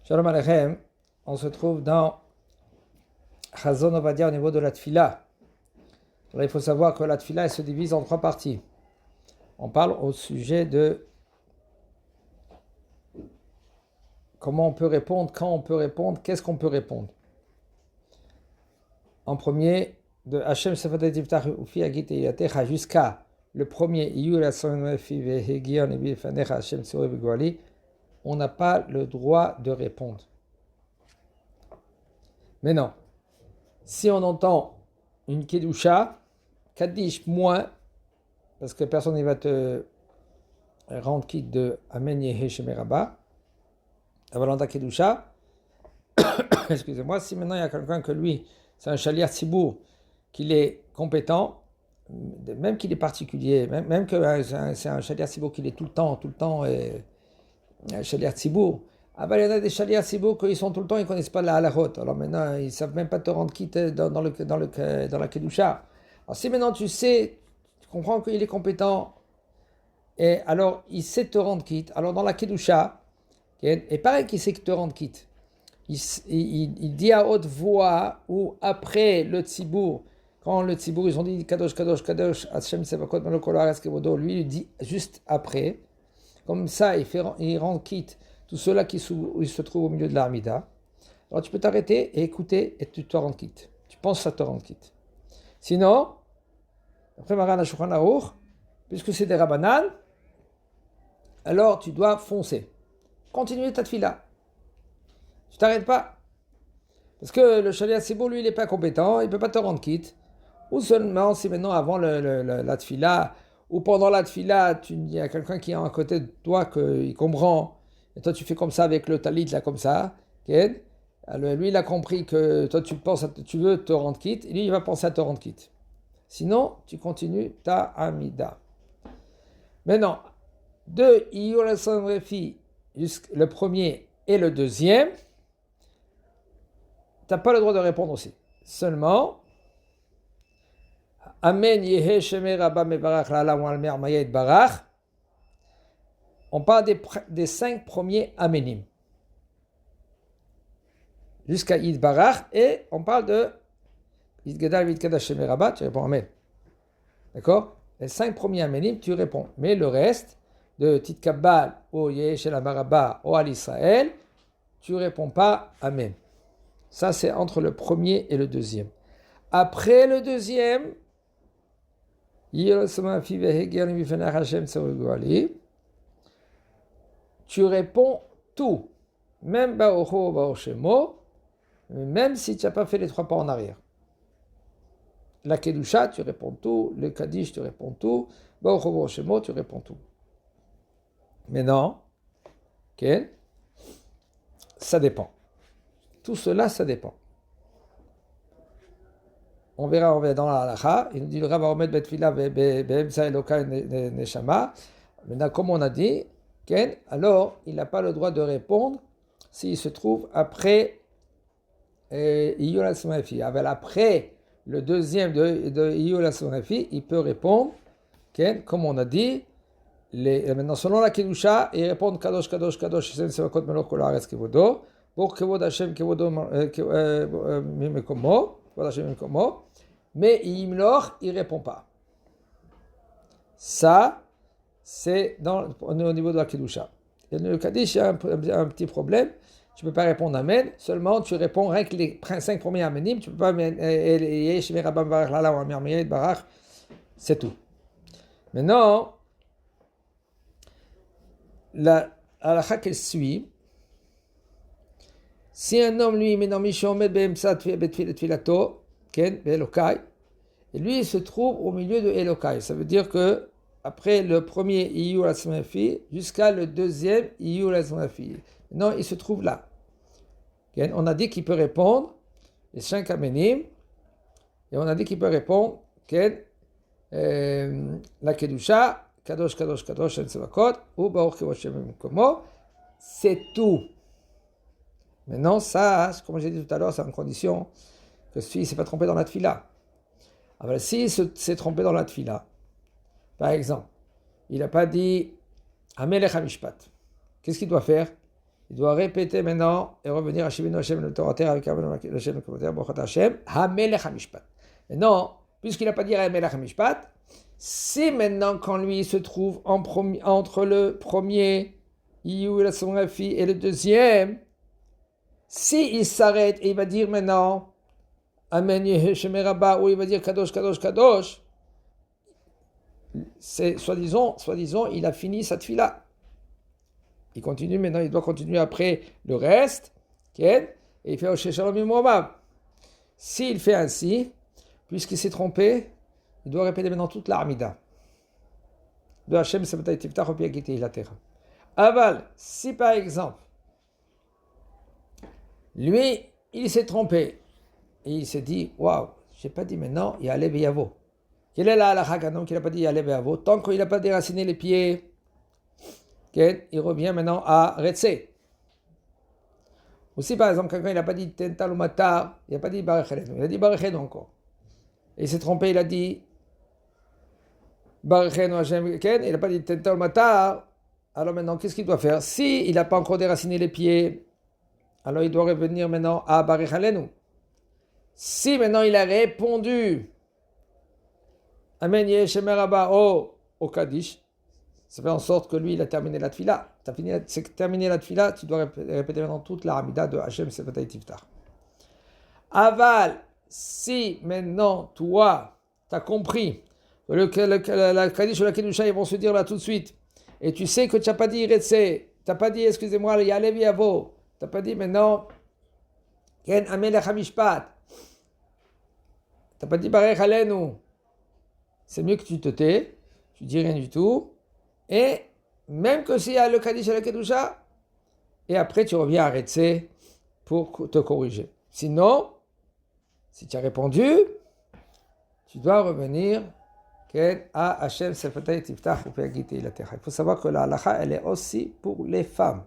Shalom Aleichem, on se trouve dans Chazon Ovadia au niveau de la Tfila. Alors, il faut savoir que la Tfila elle se divise en trois parties. On parle au sujet de comment on peut répondre, quand on peut répondre, qu'est-ce qu'on peut répondre. En premier, de Hashem Sefadet Yiftach Ufi Agit Yatecha jusqu'à le premier on n'a pas le droit de répondre. Mais non, si on entend une Kedusha, Kaddish moins, parce que personne ne va te rendre quitte de Amen Yehe Shemeraba, Avalanta Kedusha, excusez-moi, si maintenant il y a quelqu'un que lui, c'est un Shaliach Tzibour, qu'il est compétent, même qu'il est particulier, même que c'est un Shaliach Tzibour qu'il est tout le temps, Shaliach Tzibour. Ah ben, il y en a des Shaliach Tzibour qui sont tout le temps, ils ne connaissent pas la halachot. Alors maintenant, ils ne savent même pas te rendre quitte dans la Kedusha. Alors si maintenant tu sais, tu comprends qu'il est compétent, et alors il sait te rendre quitte. Alors dans la Kedusha, et pareil qu'il sait te rendre quitte, il dit à haute voix, ou après le Tzibour, quand le Tzibour, ils ont dit Kadosh, Kadosh, Kadosh, Hashem Sevakot Malokol Haaretz Kevodo, lui il dit juste après. Comme ça, il rend quitte tous ceux-là qui se trouvent au milieu de l'Amida. Alors tu peux t'arrêter et écouter et tu te rends quitte. Tu penses à te rendre quitte. Sinon, après Maran HaShulchan Aruch, puisque c'est des Rabbanan, alors tu dois foncer. Continuer ta tefila. Tu t'arrêtes pas. Parce que le Shaliach Tzibour, lui, il n'est pas compétent, il ne peut pas te rendre quitte. Ou seulement si maintenant, avant la tefila, ou pendant la tefila, il y a quelqu'un qui est à côté de toi, qu'il comprend, et toi tu fais comme ça avec le talit, là, comme ça, okay? Alors, lui il a compris que toi tu veux te rendre quitte, et lui il va penser à te rendre quitte. Sinon, tu continues ta amida. Maintenant, de Iyolason Refi, le premier et le deuxième, tu n'as pas le droit de répondre aussi. Seulement, Amen Yehe Shemer Rabba Mevarach Lala Walmer Mayed Barach. On parle des 5 premiers Amenim. Jusqu'à Yid Barach. Et on parle de Yid Gedal Yid Kadash Shemer Rabba. Tu réponds Amen. D'accord? Les 5 premiers Amenim, tu réponds. Mais le reste, de Tit Kabbal, ou Yehe Shel Amarabba, ou Al Israël, tu réponds pas Amen. Ça, c'est entre le premier et le deuxième. Après le deuxième, tu réponds tout, même Baocho Baoshemo, même si tu n'as pas fait les 3 pas en arrière. La Kedusha, tu réponds tout, le Kaddish, tu réponds tout, Baocho Baoshemo, tu réponds tout. Mais non, okay, ça dépend. Tout cela, ça dépend. On verra dans la halacha, il nous dit le Rav Omed Betfila Be'emsa Eloka Neshama. Maintenant, comme on a dit, alors il n'a pas le droit de répondre s'il se trouve après Iyul HaSonafi. Après le deuxième de Iyul HaSonafi, il peut répondre, comme on a dit, maintenant selon la Kedusha, il répond Kadosh, Kadosh, Kadosh, Hashem Sevakot Malokol Haaretz Kevodo, pour Kevod Hashem Kevodo Mimekomo, Kevod Hashem Mimekomo. Mais Imlor, il ne répond pas. Ça, c'est au niveau de la Kedusha. Et le Kaddish, il y a un petit problème. Tu ne peux pas répondre Amen. Seulement, tu réponds rien que les 5 premiers Amenim. Tu ne peux pas c'est tout. Maintenant, la halakha qu'elle suit, si un homme, lui, met dans Mishomet Be'emsa Tfilato, Elokai, et lui il se trouve au milieu de Elokai. Ça veut dire que après le premier Iyul HaSonafi jusqu'à le deuxième Iyul HaSonafi. Non, il se trouve là. On a dit qu'il peut répondre les 5 Amenim, et on a dit qu'il peut répondre la Kedusha, Kadosh, Kadosh, Kadosh, Shem Sevakot, ou Baruch Kevod Shem Komo. C'est tout. Maintenant, ça, comme j'ai dit tout à l'heure, c'est en condition que s'il ne s'est pas trompé dans la tefila. Alors, s'il s'est trompé dans la tefila, par exemple, il n'a pas dit Amelech HaMishpat, qu'est-ce qu'il doit faire? il doit répéter maintenant et revenir à Shivinu Hashem le Torah avec Hashem le commentaire Bochat Hashem Hamelech HaMishpat. Maintenant, puisqu'il n'a pas dit Hamelech HaMishpat, si maintenant quand lui il se trouve entre le premier Iyu la Sographie et le deuxième, si il s'arrête et il va dire maintenant Amen Yeheshem Rabba ou il va dire Kadosh Kadosh Kadosh, c'est soi-disant il a fini sa tefila. Il continue maintenant, il doit continuer après le reste, et il fait Oshe Shalom Yimromav. S'il fait ainsi, puisqu'il s'est trompé, il doit répéter maintenant toute la Hamida. De Hashem Sebatay Tiftach Opi Agiti Ilatera. Aval, si par exemple, lui, il s'est trompé, et il s'est dit, waouh, j'ai pas dit maintenant, il y a Alev Yavo. Quelle est la halakha qu'un homme qui n'a pas dit Alev Yavo? Tant qu'il n'a pas déraciné les pieds, il revient maintenant à Retse. Aussi, par exemple, quelqu'un n'a pas dit Tental ou Matar, il n'a pas dit Barechenu, il a dit Barechenu encore. Et il s'est trompé, il a dit Barechenu Hashem, il n'a pas dit Tental ou Matar. Alors maintenant, qu'est-ce qu'il doit faire? Si il n'a pas encore déraciné les pieds, alors il doit revenir maintenant à Barechenu. Si maintenant il a répondu Amen Yeshem Rabba au Kaddish, ça fait en sorte que lui, il a terminé la tefila. C'est terminé la tefila, tu dois répéter maintenant toute la Hamida de Hashem Sefatay Tiftach. Aval, si maintenant, toi, tu as compris que la Kaddish ou la Kedusha, ils vont se dire là tout de suite, et tu sais que tu n'as pas dit Retse, tu n'as pas dit, excusez-moi, Yalev Yavo, tu n'as pas dit maintenant, Ken Amelech HaMishpat, tu n'as pas dit Barech Alenu, c'est mieux que tu te tais, tu dis rien du tout, et même que s'il y a le Kaddish et la Kedusha, et après tu reviens à Retse pour te corriger. Sinon, si tu as répondu, tu dois revenir à Hashem Sefatay Tiftach Upeagiti Ilatecha. Il faut savoir que la halakha, elle est aussi pour les femmes.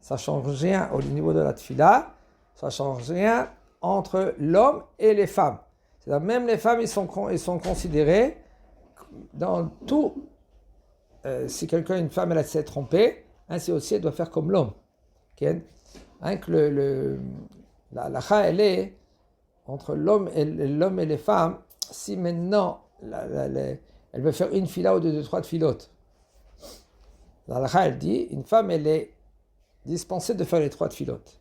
Ça ne change rien au niveau de la tefila, ça ne change rien entre l'homme et les femmes. C'est-à-dire même les femmes, ils sont considérés dans tout. Si une femme, elle s'est trompée, ainsi aussi, elle doit faire comme l'homme. Okay? La halakha, elle est entre l'homme et les femmes. Si maintenant, elle veut faire une fila ou deux, trois de filotes, la halakha, elle dit, une femme, elle est dispensée de faire les 3 de filotes.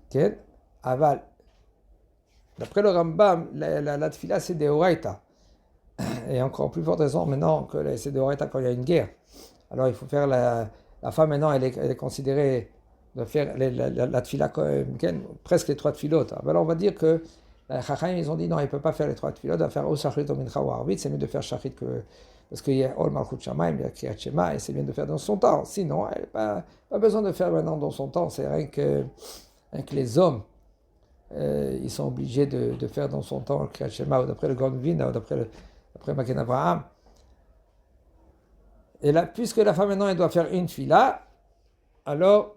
Okay? Aval. D'après le Rambam, la tefila, c'est des oraita. Et encore plus forte raison maintenant que c'est des oraita quand il y a une guerre. Alors il faut faire la femme maintenant, elle est considérée de faire la tefila presque les 3 de filotes. Alors on va dire que les Chachamim, ils ont dit non, il ne peut pas faire les 3 de filotes, il va faire ou shachrit ou mincha ou arvit, c'est mieux de faire shachrit parce qu'il y a Ol Malchut Shamayim, il y a Kriyat Shema, et c'est bien de faire dans son temps. Sinon, elle n'a pas besoin de faire maintenant dans son temps, c'est rien que les hommes. Ils sont obligés de faire dans son temps le Kriyat Shema, ou d'après le Gaon Vilna, ou d'après Magen Avraham. Et là, puisque la femme maintenant elle doit faire une fila, alors,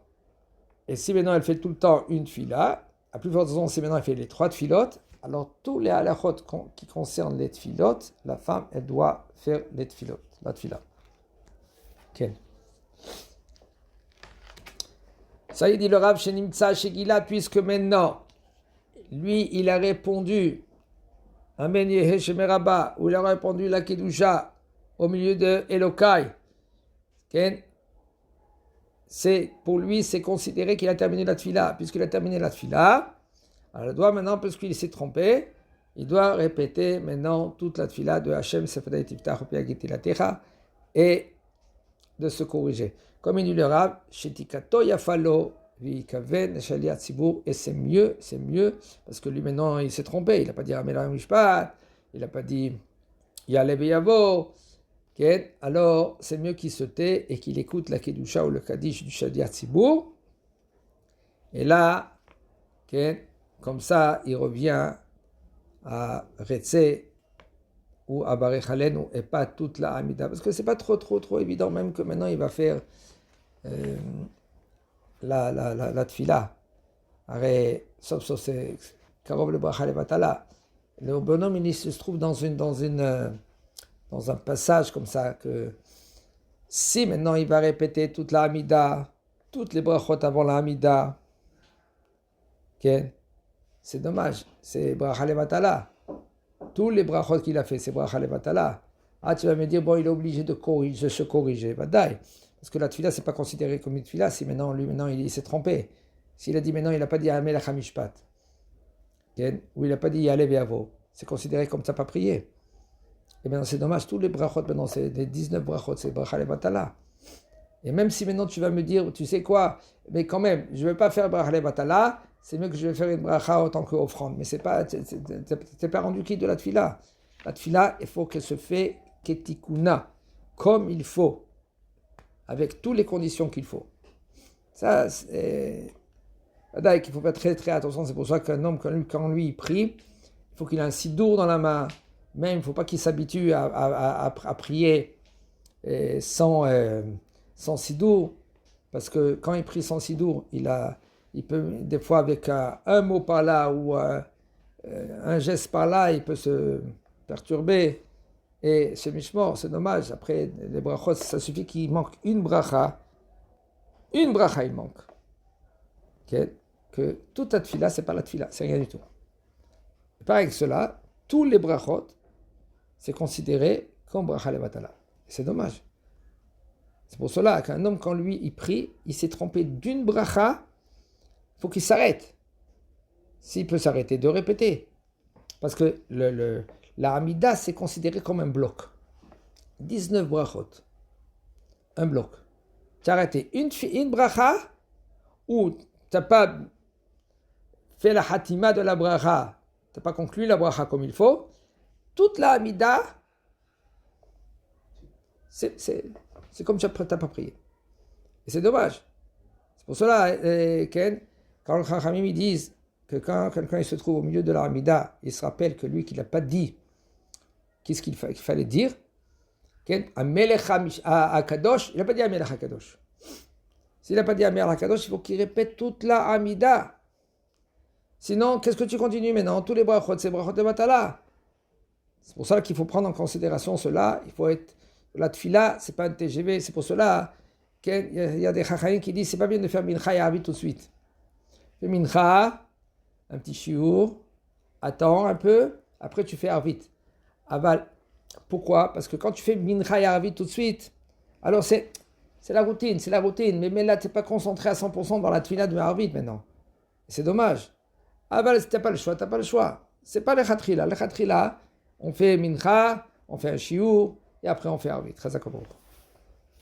et si maintenant elle fait tout le temps une fila, à plus forte raison, si maintenant elle fait les 3 tfilotes, alors tous les halachot qui concernent les tfilotes, la femme elle doit faire les tfilotes, la tfila. Ok. Ça y est, dit le Rav chez Nimtza, chez Gila, puisque maintenant, lui, il a répondu Amen Yeheshem Rabba, où il a répondu la Kedusha au milieu de Elokai. Okay? Pour lui, c'est considéré qu'il a terminé la tfila. Puisqu'il a terminé la tfila, alors il doit maintenant, puisqu'il s'est trompé, il doit répéter maintenant toute la tfila de Hashem Sefatay Tiftach Upeagiti Ilatecha et de se corriger. Comme il dit le Rav, Shetikato Yafalo Vikaven Shaliat Tzibur, et c'est mieux, parce que lui maintenant il s'est trompé, il n'a pas dit Amelech HaMishpat, il n'a pas dit Yalev Yavo, okay? Alors c'est mieux qu'il se tait et qu'il écoute la Kedusha ou le Kaddish du Shaliat Tzibur, et là, okay, comme ça il revient à Retse ou à Barech Alenu et pas toute la Hamida, parce que c'est pas trop évident, même que maintenant il va faire la tfila. Sauf c'est Karov le Bracha le Batala. Le bonhomme, il se trouve dans un passage comme ça, que si maintenant il va répéter toute la Hamida, toutes les brachot avant la Hamida, c'est dommage, c'est bracha levatala. Tous les brachot qu'il a fait, c'est bracha levatala. Ah, tu vas me dire, bon, il est obligé de se corriger. Vadaï. Parce que la tfila, c'est pas considéré comme une tfila si maintenant, il s'est trompé. S'il a dit maintenant, il n'a pas dit Amelach HaMishpat, ou il n'a pas dit Yalev Yavo, c'est considéré comme ça pas prié. Et maintenant, c'est dommage, tous les brachot, maintenant, c'est les 19 brachot, c'est bracha levatala. Et même si maintenant tu vas me dire, tu sais quoi, mais quand même, je ne vais pas faire bracha levatala, c'est mieux que je vais faire une bracha en tant qu'offrande. Mais c'est pas rendu quitte de la tfila. La tfila, il faut qu'elle se fait ketikuna, comme il faut, avec toutes les conditions qu'il faut. Ça, c'est... Il faut faire très très attention, c'est pour ça qu'un homme, quand lui il prie, il faut qu'il ait un sidour dans la main, même il ne faut pas qu'il s'habitue à prier sans sidour, parce que quand il prie sans sidour, il peut des fois avec un mot par là ou un geste par là, il peut se perturber, et c'est mishmor, c'est dommage. Après les brachot, ça suffit qu'il manque une bracha il manque. Okay? Que toute la tfila, c'est pas la tfila, c'est rien du tout. Et pareil que cela, tous les brachot, c'est considéré comme bracha levatala. C'est dommage. C'est pour cela qu'un homme, quand lui, il prie, il s'est trompé d'une bracha, il faut qu'il s'arrête. S'il peut s'arrêter, de répéter. Parce que la Hamida, c'est considéré comme un bloc. 19 brachot. Un bloc. Tu as arrêté une bracha, ou tu n'as pas fait la hatima de la bracha, tu n'as pas conclu la bracha comme il faut, toute la Hamida, c'est comme tu n'as pas prié. Et c'est dommage. C'est pour cela, quand les Chachamim ils disent que quand quelqu'un il se trouve au milieu de la Hamida, il se rappelle que lui, qu'il n'a pas dit qu'est-ce qu'il fallait dire, Amelech HaKadosh, il n'a pas dit Amelech HaKadosh. S'il n'a pas dit Amelech HaKadosh, il faut qu'il répète toute la Hamida. Sinon, qu'est-ce que tu continues maintenant? Tous les brachot, c'est brachot de Batala. C'est pour ça qu'il faut prendre en considération cela. Il faut être... La tfila, c'est pas un TGV. C'est pour cela qu'il y a des chachamim qui disent c'est pas bien de faire mincha et arvit tout de suite. Fais mincha, un petit shiur, attends un peu, après tu fais arvit. Aval. Pourquoi? Parce que quand tu fais mincha et arvit tout de suite, alors c'est la routine, Mais là, tu n'es pas concentré à 100% dans la tfila de arvit maintenant. C'est dommage. Aval, si tu n'as pas le choix, C'est pas le khatrila. Le khatrila, on fait mincha, on fait un shiur, et après on fait arvit. Très accommodant.